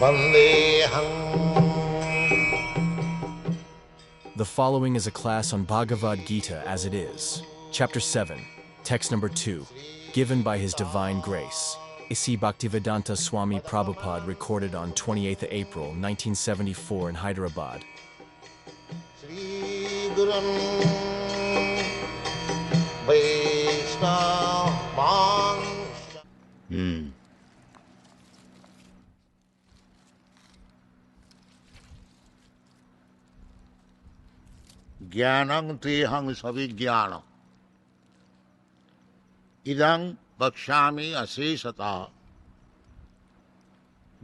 The following is a class on Bhagavad Gita as it is. Chapter 7, text number 2, given by His Divine Grace. A.C. Bhaktivedanta Swami Prabhupada, recorded on 28th April 1974 in Hyderabad. Jnanam tehang savigyana idang bakshami asesata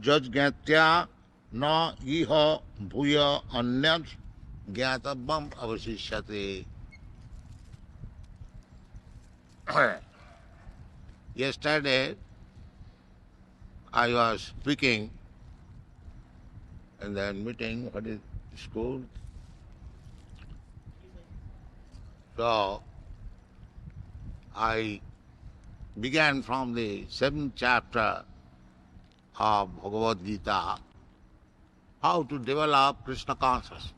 jajgatya na iha bhuya anyat jnatabam avasishyate. Yesterday I was speaking in that meeting, what is school? So, I began from the 7th chapter of Bhagavad Gita, how to develop Krishna consciousness.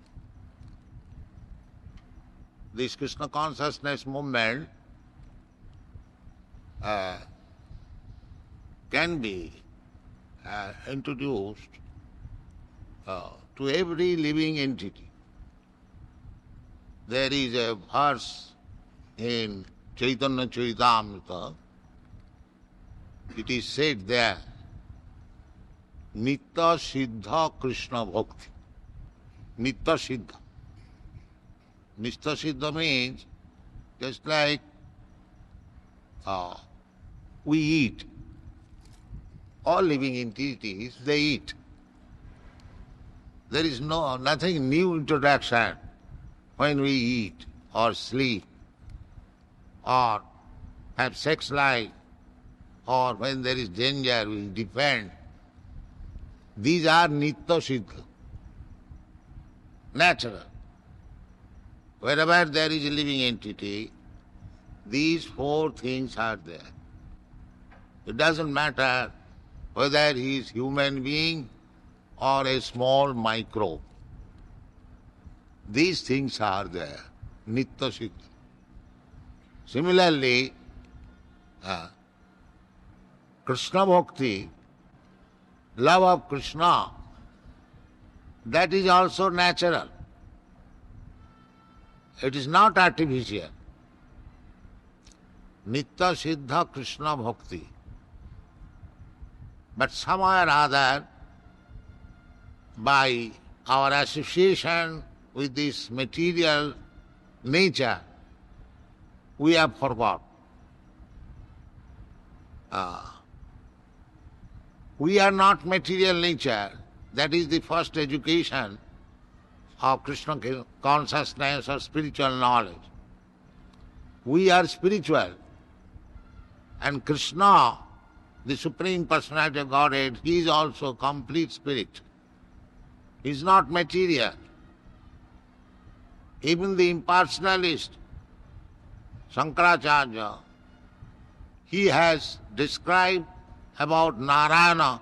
This Krishna consciousness movement can be introduced to every living entity. There is a verse in Chaitanya Charitamrita. It is said there, Nitya Siddha Krishna Bhakti. Nitya Siddha. Nitya Siddha means just like we eat. All living entities, they eat. There is nothing new introduction when we eat or sleep or have sex life or when there is danger we defend. These are nitya siddha, natural. Wherever there is a living entity, these four things are there. It doesn't matter whether he is human being or a small microbe. These things are there, nitya siddha. Similarly, Krishna Bhakti, love of Krishna, that is also natural. It is not artificial. Nitya Siddha Krishna Bhakti. But somehow or other, by our association with this material nature, we have forgot. We are not material nature. That is the first education of Krishna consciousness or spiritual knowledge. We are spiritual. And Krishna, the Supreme Personality of Godhead, He is also complete spirit. He is not material. Even the impersonalist, Shankaracharya, he has described about Narayana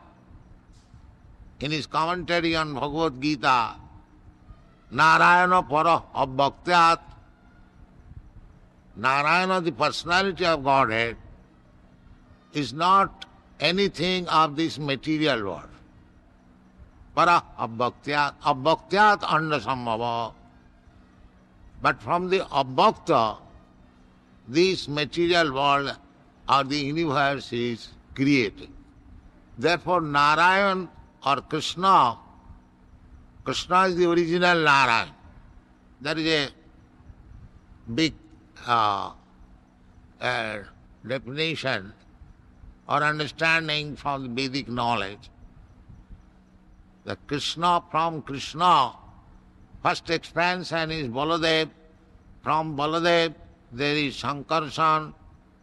in his commentary on Bhagavad Gita, Narayana para abhaktyat. Narayana, the personality of Godhead, is not anything of this material world. Para abhaktyat, abhaktyat andasambhava. But from the abhakta, this material world or the universe is created. Therefore, Narayan or Krishna, Krishna is the original Narayan. There is a big definition or understanding from the Vedic knowledge. The Krishna, from Krishna, first expansion is Baladev. From Baladev there is Sankarshan,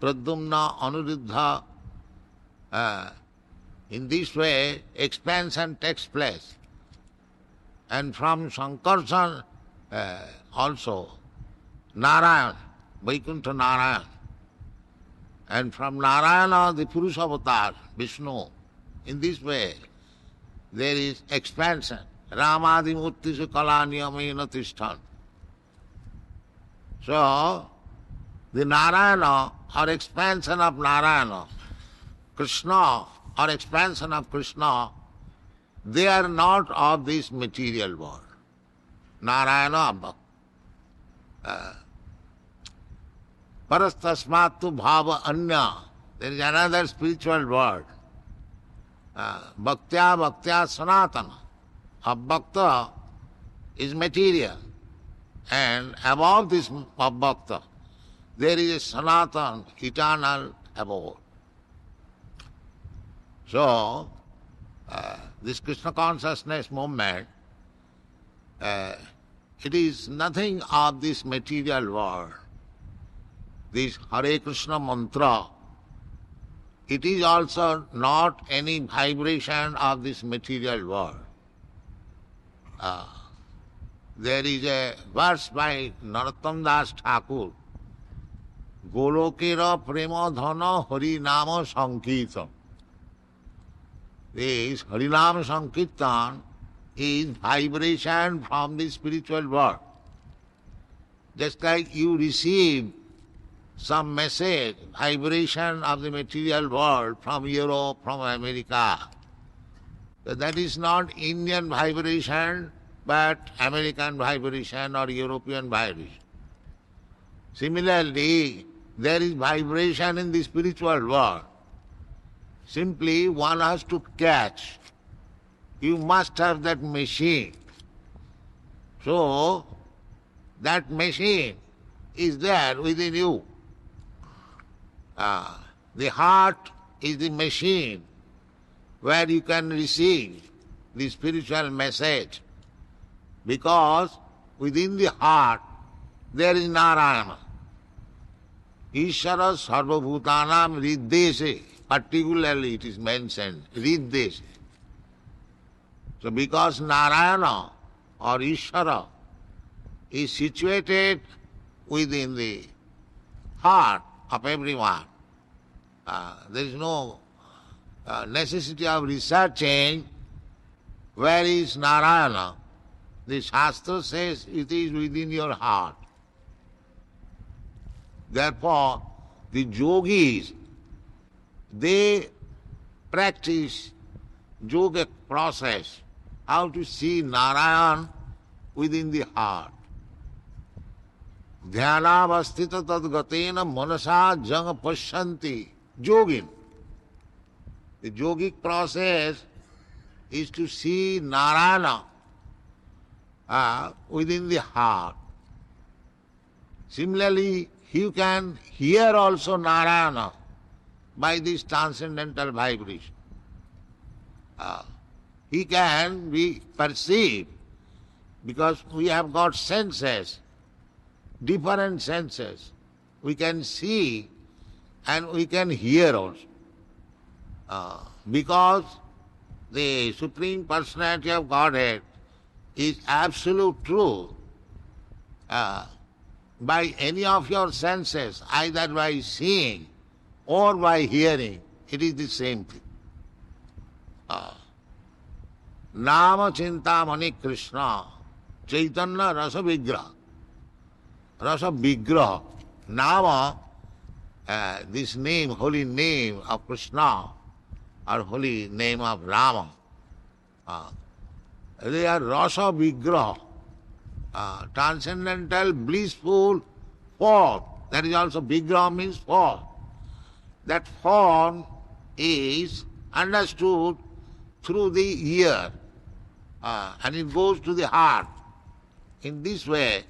Pradyumna, Anuruddha. In this way, expansion takes place. And from Sankarshan also Narayan, Vaikuntha Narayan. And from Narayana, the Purusha avatar, Vishnu. In this way, there is expansion. Ramadi murtisu kalaniyamena tishtan. So, the Narayana or expansion of Narayana, Krishna or expansion of Krishna, they are not of this material world. Narayana parastasmatu bhava anya. There is another spiritual word. Bhaktya sanatana. Abhakta is material. And above this abhakta, there is a sanatan, eternal abode. So, this Krishna consciousness movement, it is nothing of this material world. This Hare Krishna mantra, it is also not any vibration of this material world. There is a verse by Narottam Das Thakur, Golokera prema dhana hari nama sankirtan. This Harinam Sankirtan is vibration from the spiritual world. Just like you receive some message, vibration of the material world from Europe, from America. That is not Indian vibration, but American vibration or European vibration. Similarly, there is vibration in the spiritual world. Simply one has to catch. You must have that machine. So, that machine is there within you. The heart is the machine where you can receive the spiritual message. Because within the heart there is Narayana. Ishvara sarvabhutanam riddeshe. Particularly it is mentioned, riddeshe. So because Narayana or Ishvara is situated within the heart of everyone, there is no necessity of researching where is Narayana. The Shastra says it is within your heart. Therefore, the yogis, they practice yoga process, how to see Narayan within the heart. Dhyanavastita tadgatena manasa janga pasyanti. Yogin. The yogic process is to see Narayana within the heart. Similarly, you can hear also Narayana by this transcendental vibration. He can be perceived because we have got senses, different senses. We can see and we can hear also. Because the Supreme Personality of Godhead is absolute truth. By any of your senses, either by seeing or by hearing, it is the same thing. Nama Chintamani Krishna, Chaitanya Rasa Vigraha. Rasa Vigraha. Nama, this name, holy name of Krishna, or holy name of Rama, they are Rasa Vigraha. Transcendental, blissful form. That is also Vigraha means form. That form is understood through the ear and it goes to the heart. In this way,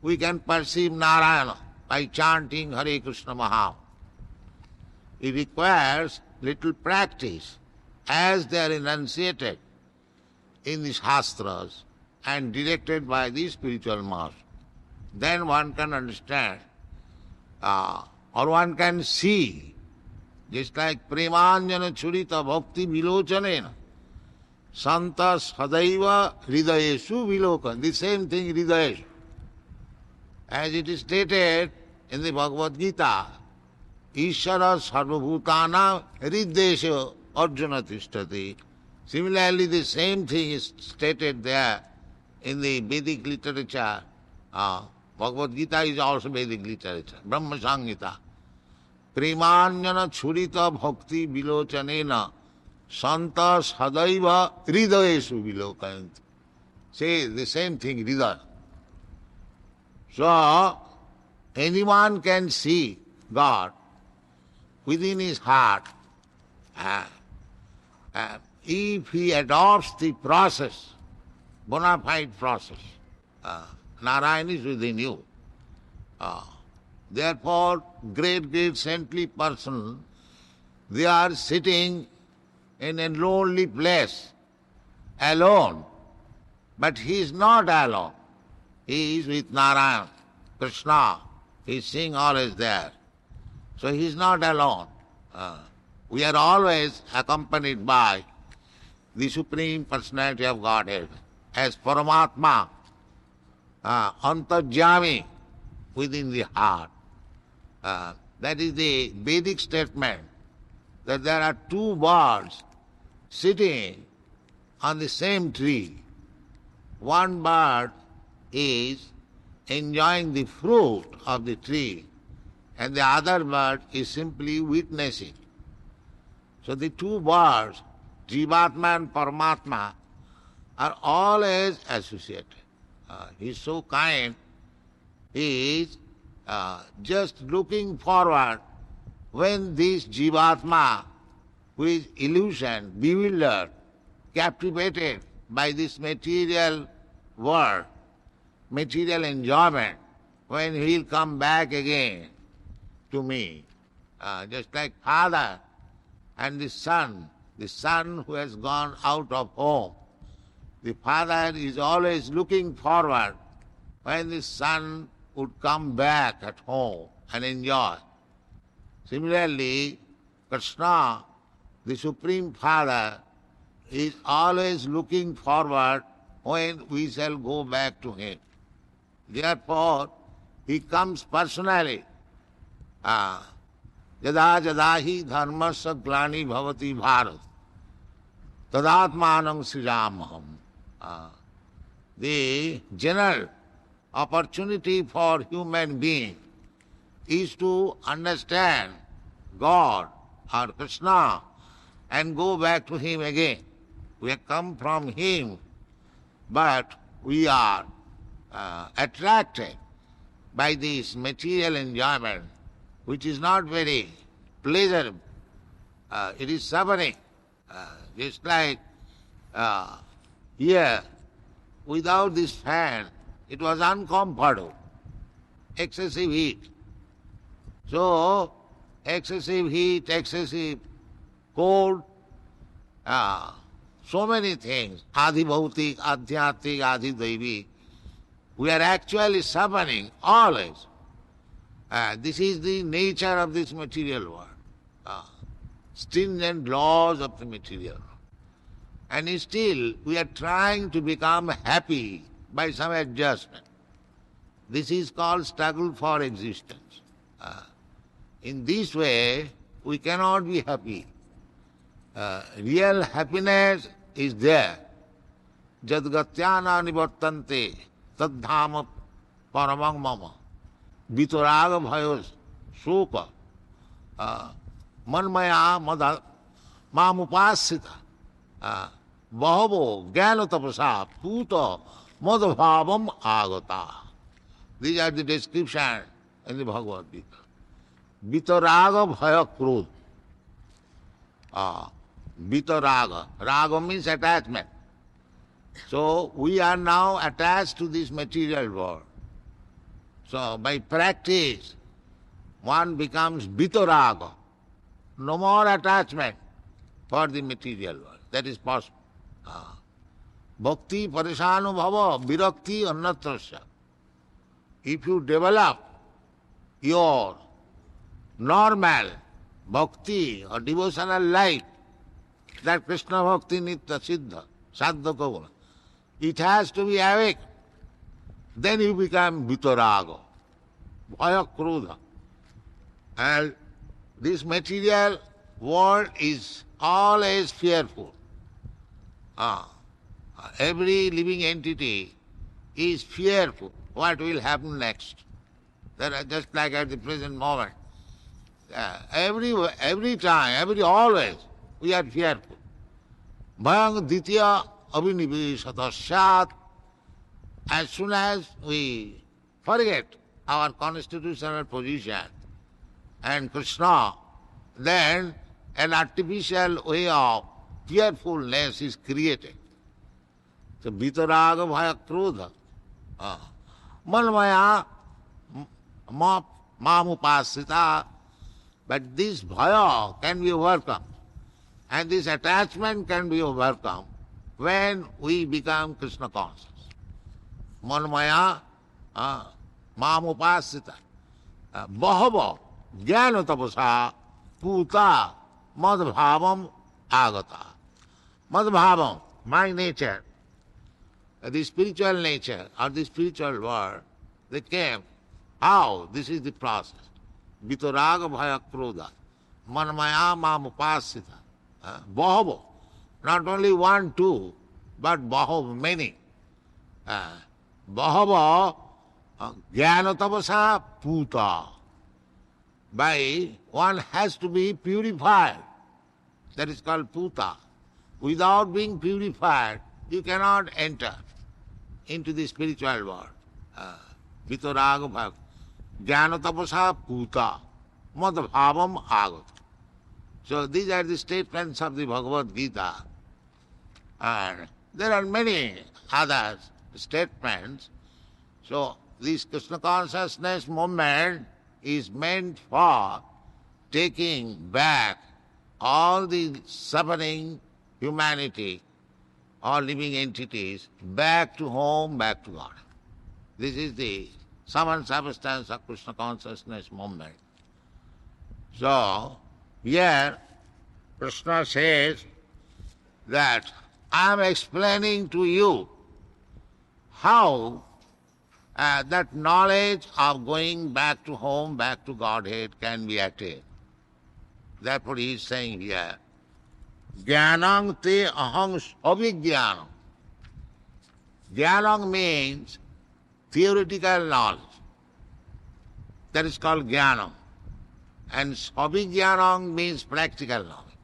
we can perceive Narayana by chanting Hare Krishna Maha. It requires little practice as they are enunciated in the Shastras and directed by the spiritual master. Then one can understand or one can see, just like Premanjana Churita Bhakti Vilochanena, Santa Sadaiva Hridayesu Vilokan, the same thing Hridayesu. As it is stated in the Bhagavad Gita, Ishvara Sarvabhutana Hridesha Arjuna Tishtati Similarly, the same thing is stated there in the Vedic literature. Bhagavad Gita is also Vedic literature. Brahma Sangita. Premanyana churita bhakti vilochanena santa sadaiva hridayesu vilokayanti. Say the same thing, hridaya. So, anyone can see God within his heart. If he adopts the process, bona fide process, Narayana is within you. Therefore, great saintly person, they are sitting in a lonely place, alone. But he is not alone. He is with Narayana, Krishna. He is seeing always there. So he is not alone. We are always accompanied by the Supreme Personality of Godhead as Paramatma, Antarjami, within the heart. That is the Vedic statement that there are two birds sitting on the same tree. One bird is enjoying the fruit of the tree, and the other bird is simply witnessing. So the two birds, Jivatma and Paramatma, are always associated. He is so kind, he is just looking forward when this Jivatma, who is illusion, bewildered, captivated by this material world, material enjoyment, when he will come back again to me. Just like father and the son who has gone out of home, the father is always looking forward when the son would come back at home and enjoy. Similarly, Krishna, the Supreme Father, is always looking forward when we shall go back to him. Therefore, he comes personally. Jada jada hi dharmasya glani bhavati bharat tadatmanam srijamaham. The general opportunity for human being is to understand God or Krishna and go back to him again. We have come from him, but we are attracted by this material enjoyment, which is not very pleasurable. It is suffering. Just like here, without this fan, it was uncomfortable. Excessive heat. So, excessive heat, excessive cold, so many things, Adi Bhautik, Adhyattik, Adi Daivi, we are actually suffering always. This is the nature of this material world. Stringent laws of the material world. And still we are trying to become happy by some adjustment. This is called struggle for existence. In this way, we cannot be happy. Real happiness is there. Jadgatyana nivartante tadhama paramang mama vitaraga bhayos soka manmaya mamupasita bahavo jnana tapasa puta madbhavam agata. These are the descriptions in the Bhagavad Gita. Vitaraga bhaya krodh. Vitaraga. Raga means attachment. So we are now attached to this material world. So by practice, one becomes vitaraga. No more attachment for the material world. That is possible. Bhakti parishanubhava virakti annatrasya. If you develop your normal bhakti or devotional life, that Krishna bhakti nitya siddha, sadhya kavana, it has to be awake. Then you become vitaraga, bhaya krodha. And this material world is always fearful. Every living entity is fearful. What will happen next? That are just like at the present moment. Every time, always, we are fearful. Bhayang ditya abhiniveshatashat. As soon as we forget our constitutional position and Krishna, then an artificial way of fearfulness is created. So, vitaraga bhaya krodha. Manmaya mamupasita. But this bhaya can be overcome. And this attachment can be overcome when we become Krishna conscious. Manmaya mamupasita. Bahava jnana tapasa puta madbhavam agata. Madbhavam, my nature, the spiritual nature or the spiritual world, they came. How? This is the process. Vitaraga bhaya krodha. Manmaya mamupasita. Bahava. Not only one, two, but bahava, many. Bahava jnana tapasa puta. By one has to be purified. That is called puta. Without being purified, you cannot enter into the spiritual world. Vitaraga bhaya. Jnana tapasa puta. Madbhavam agata. So these are the statements of the Bhagavad Gita. And there are many other statements. So this Krishna consciousness movement is meant for taking back all the suffering humanity, all living entities, back to home, back to God. This is the sum and substance of Krishna consciousness movement. So, here Krishna says that I am explaining to you how that knowledge of going back to home, back to Godhead can be attained. That's what he is saying here. Jnanang te aham abhijnanam. Jnanam means theoretical knowledge. That is called jnanam. And abhijnanam means practical knowledge.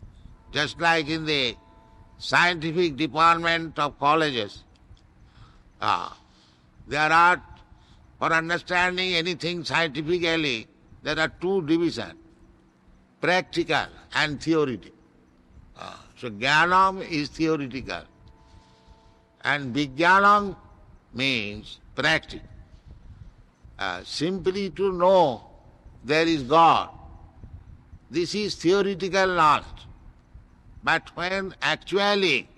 Just like in the scientific department of colleges, there are, for understanding anything scientifically, there are two divisions, practical and theoretical. So jnanam is theoretical and vijnanam means practical. Simply to know there is God, this is theoretical knowledge. But when actually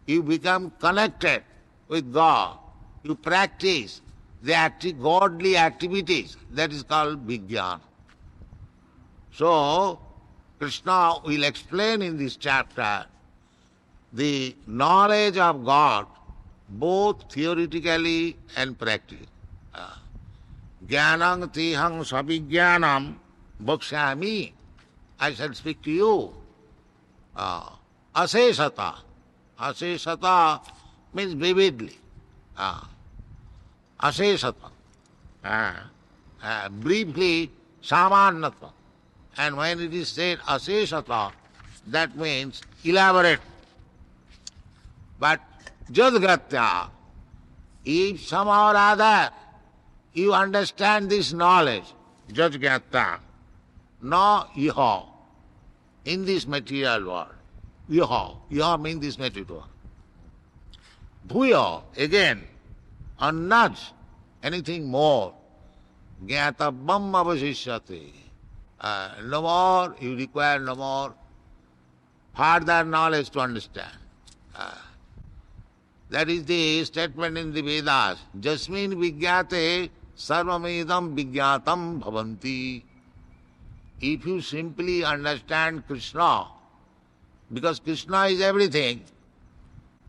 you become connected with God, you practice the godly activities, that is called vijnana. So, Krishna will explain in this chapter the knowledge of God both theoretically and practically. Jnanam tihang sabhijnanam bhakshami. I shall speak to you. Asesata. Asesata means vividly. Asesata. Briefly, samannatva. And when it is said asesata, that means elaborate. But jadgatya, if somehow or other you understand this knowledge, jadgatya, no iha, in this material world. Iha means this material world. Bhuya, again, annaj, anything more. Jnatavam avasishyate. No more, you require no more further knowledge to understand. That is the statement in the Vedas. Jasmin vijnate sarvamedam vijnatam bhavanti. If you simply understand Krishna, because Krishna is everything,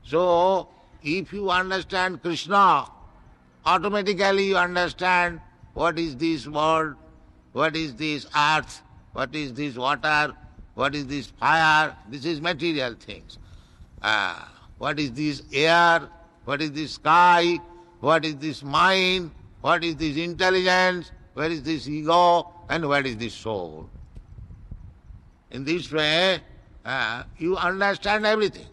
so if you understand Krishna, automatically you understand what is this world, what is this earth, what is this water, what is this fire. This is material things. what is this air, what is this sky, what is this mind, what is this intelligence, where is this ego, and where is this soul. In this way, you understand everything.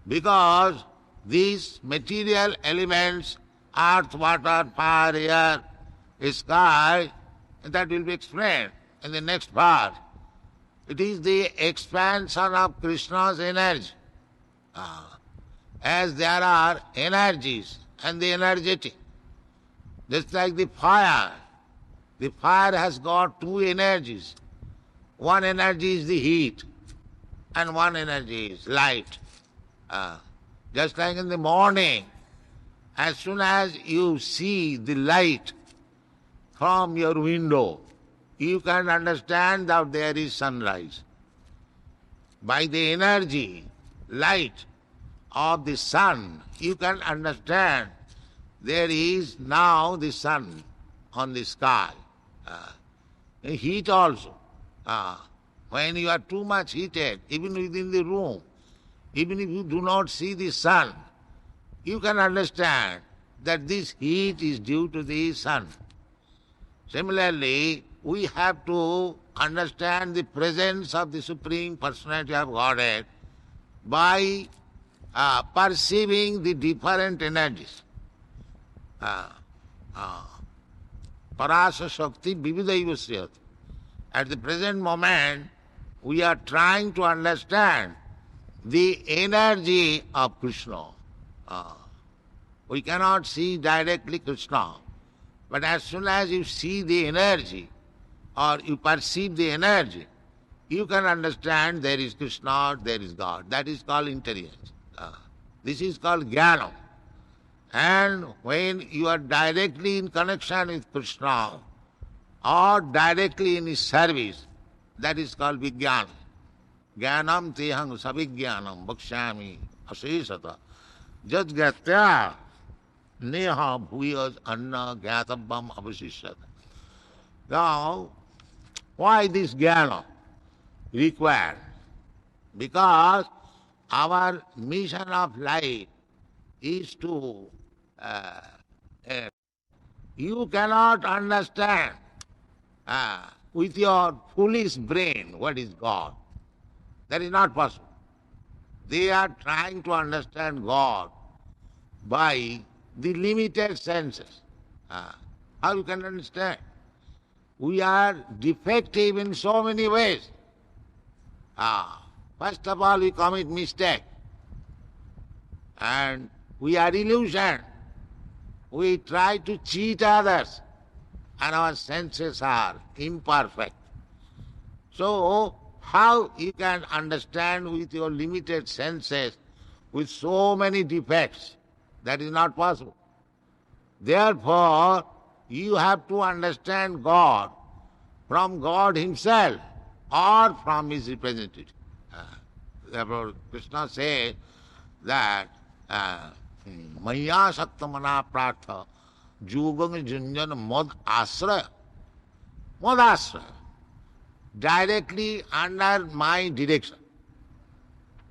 Because these material elements, earth, water, fire, air, sky, that will be explained in the next part. It is the expansion of Krishna's energy. As there are energies and the energetic, just like the fire has got two energies. One energy is the heat and one energy is light. Just like in the morning, as soon as you see the light from your window, you can understand that there is sunrise. By the energy, light of the sun, you can understand there is now the sun on the sky. Heat also. When you are too much heated, even within the room, even if you do not see the sun, you can understand that this heat is due to the sun. Similarly, we have to understand the presence of the Supreme Personality of Godhead by perceiving the different energies. Parasa Shakti Vividaiva Sriyati. At the present moment, we are trying to understand the energy of Krishna. We cannot see directly Krishna, but as soon as you see the energy or you perceive the energy, you can understand there is Krishna, there is God. That is called intelligence. This is called jnana. And when you are directly in connection with Krishna or directly in his service, that is called vijnana. Jnanam tehang savijnanam bhakshami asesata jadgatya neha bhuyas anna gyatavam avasishyata. Now, why this jnana required? Because our mission of life is to... you cannot understand with your foolish brain what is God. That is not possible. They are trying to understand God by the limited senses. How you can understand? We are defective in so many ways. First of all, we commit mistake. And we are illusioned. We try to cheat others. And our senses are imperfect. So, how you can understand with your limited senses, with so many defects? That is not possible. Therefore, you have to understand God from God himself or from his representative. Therefore, Krishna says that Maya Saktamana Pratha Jugam Junjan Mad Asra. Mad Asra. Directly under my direction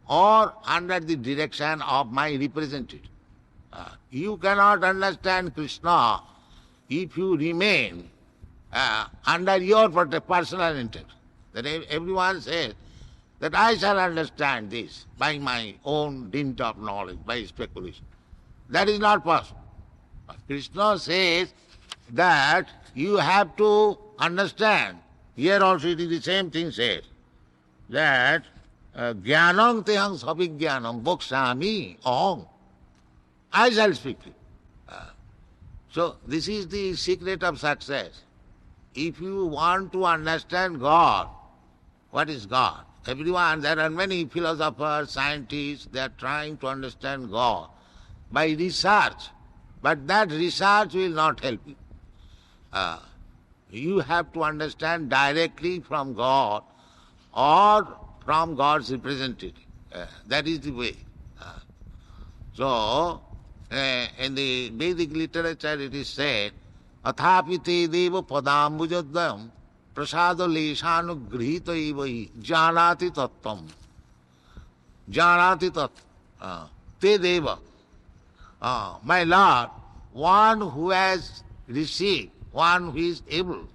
or under the direction of my representative. You cannot understand Krishna if you remain under your personal interest. That everyone says that I shall understand this by my own dint of knowledge, by speculation. That is not possible. But Krishna says that you have to understand. Here also it is the same thing said, that jnanam tehang savijnanam bhakshami aham. I shall speak to you. So this is the secret of success. If you want to understand God, what is God? Everyone, there are many philosophers, scientists, they are trying to understand God by research. But that research will not help you. You have to understand directly from God or from God's representative. That is the way. So, in the Vedic literature it is said, Athapi te deva padambujadam prasada leshanu grihita evahi janati tattvam. Janati tattvam. te deva. My Lord, one who has received, one who is able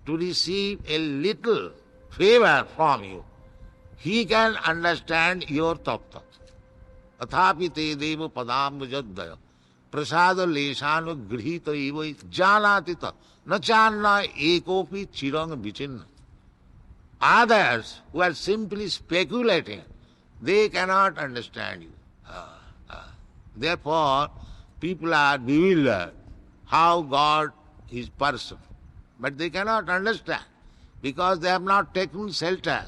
to receive a little favor from you, he can understand your tattva. Athapi te deva padambujadaya prasada lesanu grihita eva janatita na channa ekopi chirang vichinna. Others who are simply speculating, they cannot understand you. Therefore, people are bewildered how God is person. But they cannot understand because they have not taken shelter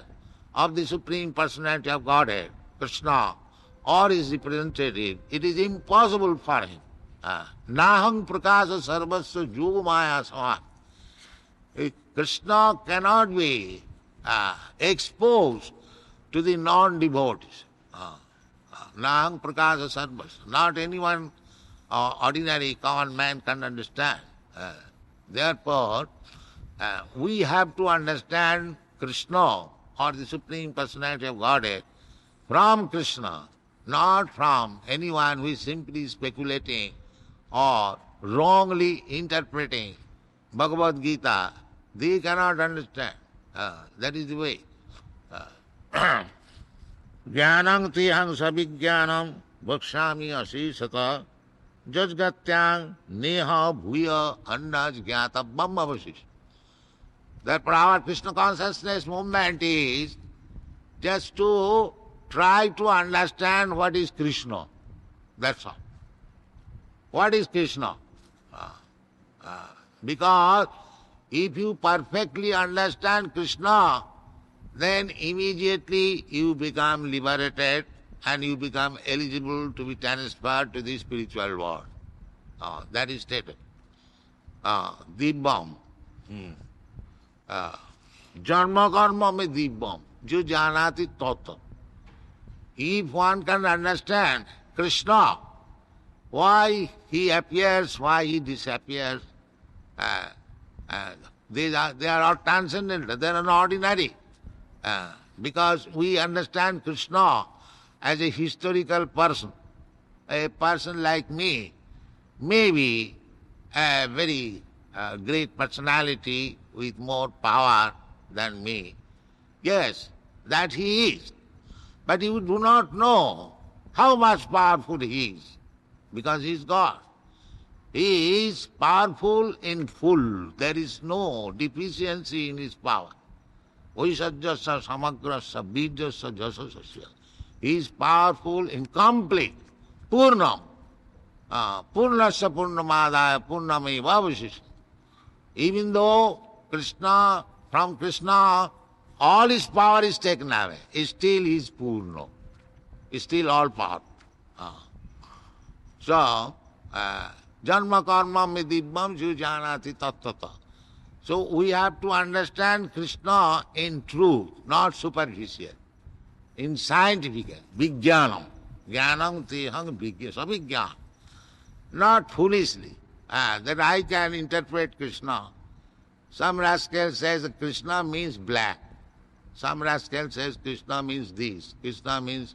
of the Supreme Personality of Godhead, Krishna, or his representative. It is impossible for him. Nahang prakasa sarvasya yogamaya samat. Krishna cannot be exposed to the non-devotees. Nahang prakasa sarvasya. Not anyone, ordinary common man can understand. Therefore, we have to understand Krishna or the Supreme Personality of Godhead from Krishna, not from anyone who is simply speculating or wrongly interpreting Bhagavad Gita. They cannot understand. That is the way. Jnanam tihang sabhijnanam vakshami asisata jajgatyang neha bhuya andaj jnata bhammavasish. Therefore our Krishna consciousness movement is just to try to understand what is Krishna. That's all. What is Krishna? Because if you perfectly understand Krishna, then immediately you become liberated and you become eligible to be transferred to the spiritual world. That is stated. Dibbam. Janma karma me dibbam. Jo janati tata. If one can understand Krishna, why he appears, why he disappears, they are all transcendental, they are not ordinary. Because we understand Krishna as a historical person. A person like me may be a very great personality with more power than me. Yes, that he is. But you do not know how much powerful he is, because he is God. He is powerful in full. There is no deficiency in his power. Vaisajyasya samagrasya bijasya jasasya. He is powerful in complete, purnam. Purnasya purnamadaya purnameva avashishya. Even though from Krishna, all his power is taken away, still he is purna. He is still all powerful. So, janma karma me dibbam ju janati tattata. So we have to understand Krishna in truth, not superficial, in scientific, vijnanam. Jnanam tihang sabhijnanam. Not foolishly, that I can interpret Krishna. Some rascal says that Krishna means black. Some rascal says Krishna means this. Krishna means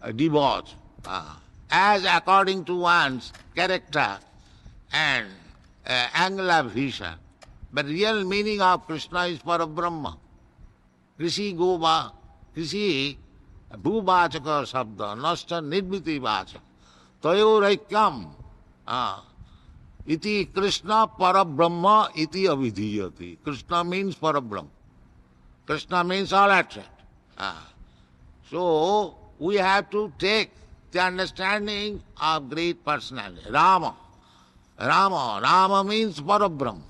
debauch. As according to one's character and angle of vision. But real meaning of Krishna is Parabrahma. Krishi Goba, Krishi Bhubachaka Sabda, Nasta Nidmiti Vachaka. Tayoraikyam. Iti Krishna Parabrahma iti avidhiyati. Krishna means Parabrahma. Krishna means all abstract. So we have to take the understanding of great personality. Rama. Rama means Parabrahma.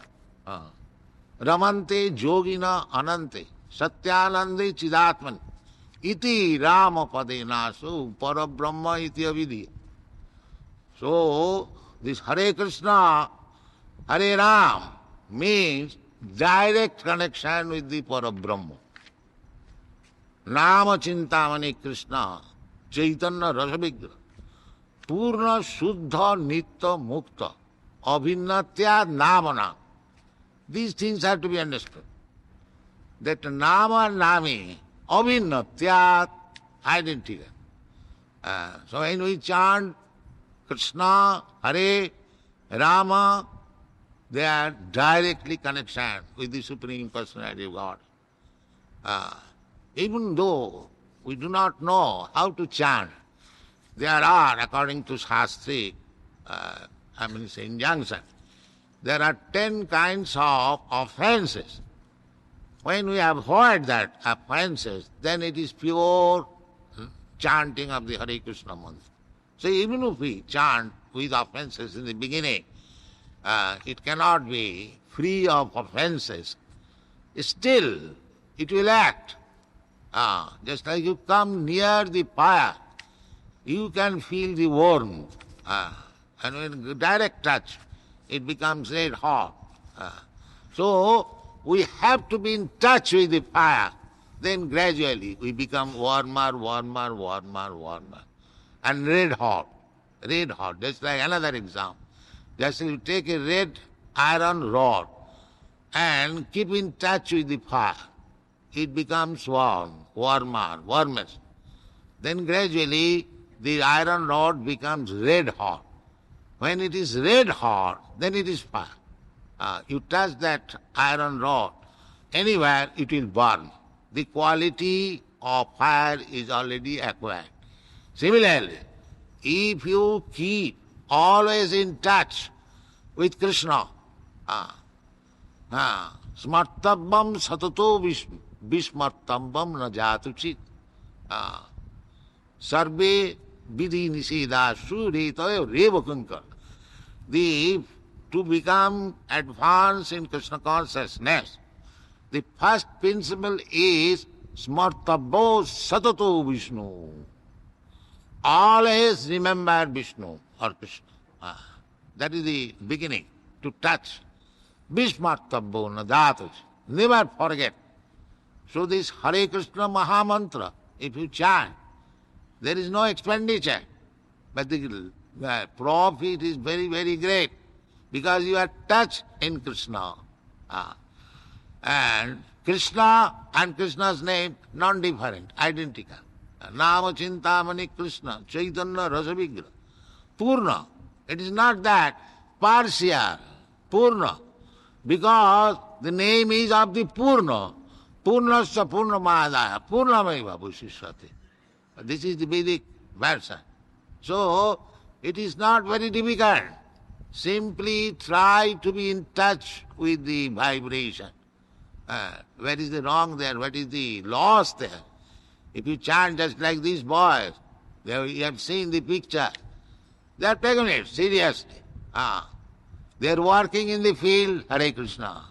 Ramante Jogina Anante Satyanande Chidatman Iti Rama Padenasu Parabrahma iti avidya. So this Hare Krishna, Hare Ram means direct connection with the Parabrahma. Nama Chintamani Krishna Chaitanya Rasavigra Purna Shuddha Nitya Mukta Abhinatya Namana. These things have to be understood. That Nama and Nami, Abhinatya, identical. So when we chant Krishna, Hare, Rama, they are directly connected with the Supreme Personality of God. Even though we do not know how to chant, there are, according to Shastric, injunction, there are 10 kinds of offenses. When we avoid that offenses, then it is pure chanting of the Hare Krishna mantra. So even if we chant with offenses in the beginning, it cannot be free of offenses. Still, it will act. Just like you come near the fire, you can feel the warmth. And when you direct touch, it becomes red hot. So we have to be in touch with the fire. Then gradually we become warmer, warmer, warmer, warmer. And red hot. Red hot. Just like another example. Just you take a red iron rod and keep in touch with the fire. It becomes warm, warmer, warmest. Then gradually the iron rod becomes red hot. When it is red hot, then it is fire. You touch that iron rod, anywhere it will burn. The quality of fire is already acquired. Similarly, if you keep always in touch with Krishna, smartabam satato vismartabam na jatuchit, sarve vidhi nisidashu retayo revakunkar. To become advanced in Krishna consciousness, the first principle is smartabho satato Vishnu. Always remember Vishnu or Krishna. That is the beginning, to touch. Vismartabho nadatuch. Never forget. So this Hare Krishna Mahamantra, if you chant, there is no expenditure. But the profit is very, very great. Because you are touched in Krishna. And Krishna and Krishna's name, non-different, identical. Nama Chintamani Krishna, Chaitanya Rasavigra. Purna. It is not that partial, Purna. Because the name is of the Purna. Purnasya Purnamadaya, Purnamaiva Bhushishyate. This is the Vedic version. So, it is not very difficult. Simply try to be in touch with the vibration. Where is the wrong there? What is the loss there? If you chant just like these boys, you have seen the picture. They are taking it seriously. They are working in the field, Hare Krishna.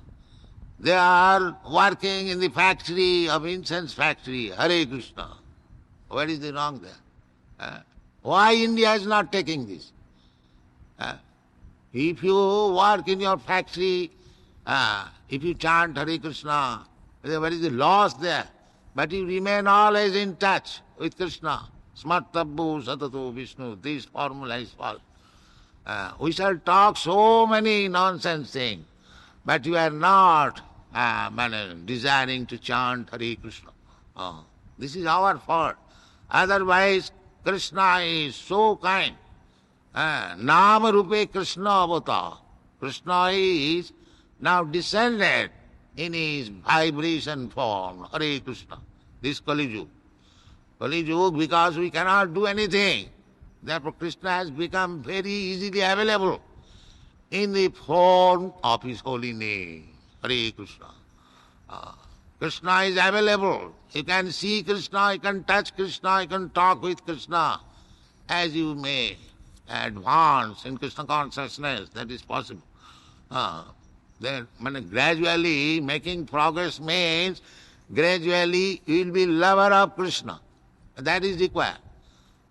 They are working in the factory of incense factory, Hare Krishna. What is the wrong there? Why India is not taking this? If you work in your factory, if you chant Hare Krishna, what is the loss there? But you remain always in touch with Krishna. Smartabhu satato Vishnu. This formula is false. We shall talk so many nonsense things, but you are not desiring to chant Hare Krishna. This is our fault. Otherwise, Krishna is so kind. Nama Rupe Krishna Avata. Krishna is now descended in his vibration form, Hare Krishna. This Kali Yuga. Kali Yuga, because we cannot do anything. Therefore Krishna has become very easily available in the form of his holy name, Hare Krishna. Krishna is available. You can see Krishna, you can touch Krishna, you can talk with Krishna. As you may advance in Krishna consciousness, that is possible. Then gradually making progress means gradually you will be lover of Krishna. That is required.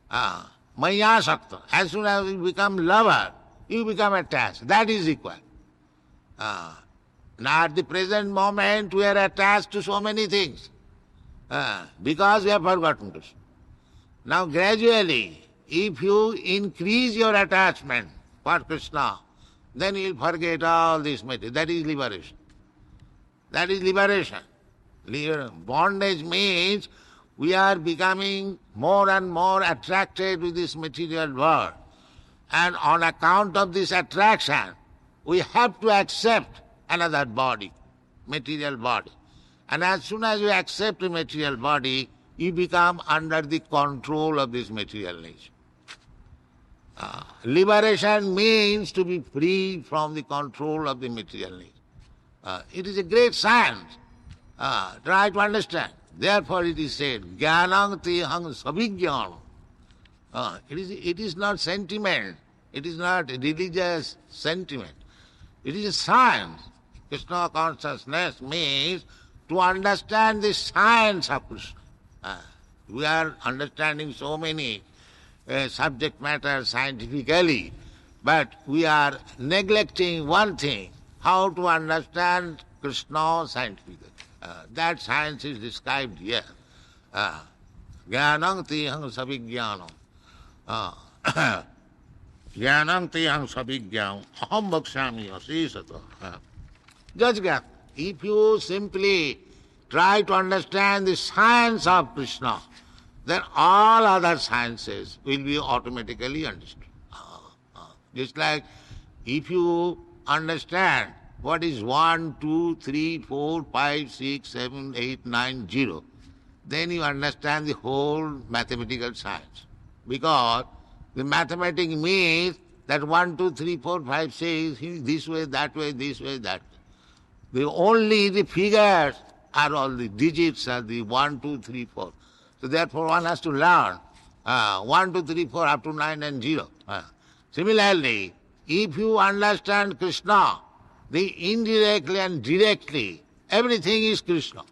Maya Shakta. As soon as you become lover, you become attached. That is required. Now at the present moment we are attached to so many things because we have forgotten Krishna. Now gradually, if you increase your attachment for Krishna, then you will forget all this matter. That is liberation. That is liberation. Bondage means we are becoming more and more attracted with this material world. And on account of this attraction, we have to accept another body, material body. And as soon as you accept a material body, you become under the control of this material nature. Liberation means to be free from the control of the material nature. It is a great science. Try to understand. Therefore it is said, Jnanam tehang sabhijnanam. It is not sentiment. It is not religious sentiment. It is a science. Krishna consciousness means to understand the science of Krishna. We are understanding so many subject matter scientifically, but we are neglecting one thing, how to understand Krishna scientifically. That science is described here. Jnanam tehang sabhijnanam. Jnanam tehang sabhijnanam. Aham bhakshami asisata. Just get. If you simply try to understand the science of Krishna, then all other sciences will be automatically understood. Just like if you understand what is 1, 2, 3, 4, 5, 6, 7, 8, 9, 0, then you understand the whole mathematical science. Because the mathematics means that 1, 2, 3, 4, 5, 6, this way, that way, this way, that way. Only the figures are all the digits are the 1, 2, 3, 4. So therefore one has to learn 1, 2, 3, 4 up to 9 and 0. Similarly, if you understand Krishna, the indirectly and directly, everything is Krishna.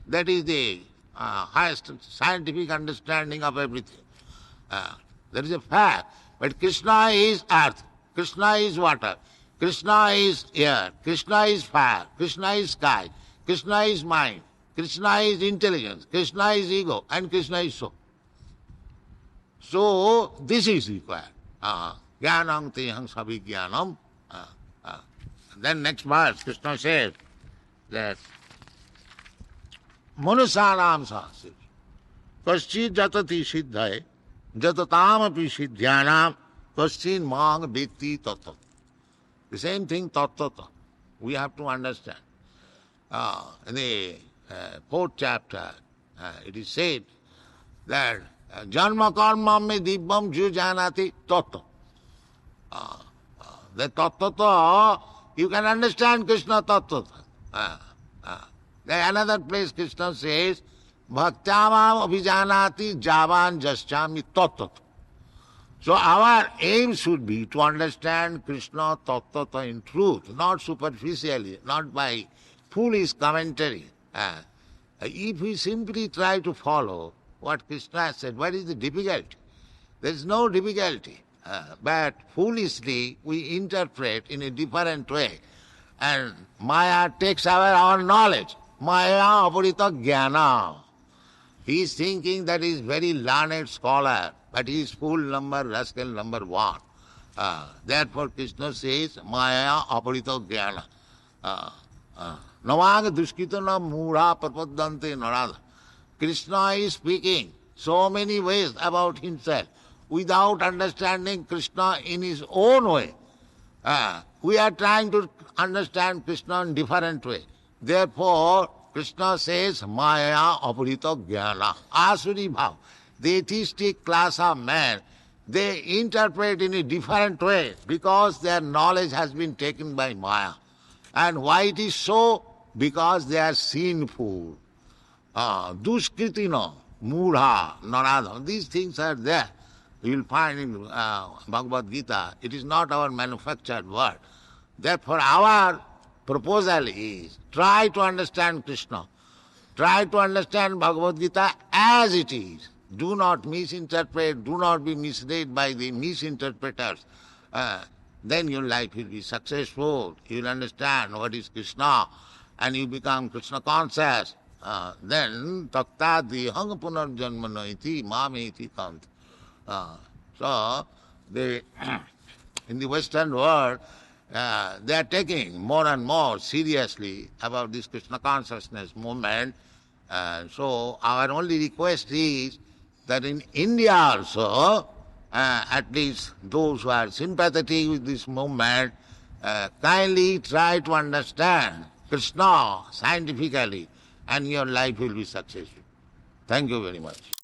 That is the highest scientific understanding of everything. That is a fact. But Krishna is earth, Krishna is water, Krishna is air, Krishna is fire, Krishna is sky, Krishna is mind, Krishna is intelligence, Krishna is ego, and Krishna is soul. So this is required. Jnanam tehang sabhijnanam. Then next verse, Krishna says that Manusanam sahasri kaschid jatati siddhaye jatatam api siddhyanam kaschid mang bhikti tattva. The same thing, tattva. We have to understand. In the 4th chapter, it is said that janma karma me dibbam ju janati tattva. The tattva, you can understand Krishna tattva. Then another place Krishna says, bhaktyamam abhijanati javan jaschami tattva. So our aim should be to understand Krishna tattva in truth, not superficially, not by foolish commentary. If we simply try to follow what Krishna said, what is the difficulty? There is no difficulty. But foolishly we interpret in a different way. And Maya takes away our knowledge. Maya aparita jnana. He is thinking that he is very learned scholar, but he is fool number, rascal number 1. Therefore Krishna says, Maya aparita jnana. Navang duskita na mudha prapaddante narada. Krishna is speaking so many ways about himself without understanding Krishna in his own way. We are trying to understand Krishna in different way. Therefore, Krishna says, Maya aparita jnana. Asuri bhav. The atheistic class of men, they interpret in a different way because their knowledge has been taken by Maya. And why it is so? Because they are sinful. Duskritina, mudha, narada. These things are there. You will find in Bhagavad Gita. It is not our manufactured word. Therefore our proposal is, try to understand Krishna. Try to understand Bhagavad Gita as it is. Do not misinterpret, do not be misled by the misinterpreters. Then your life will be successful. You will understand what is Krishna and you become Krishna conscious. Then takta dihang punarjanmana iti mame iti kant. So in the Western world, they are taking more and more seriously about this Krishna consciousness movement, So our only request is that in India also, at least those who are sympathetic with this movement, kindly try to understand Krishna scientifically, and your life will be successful. Thank you very much.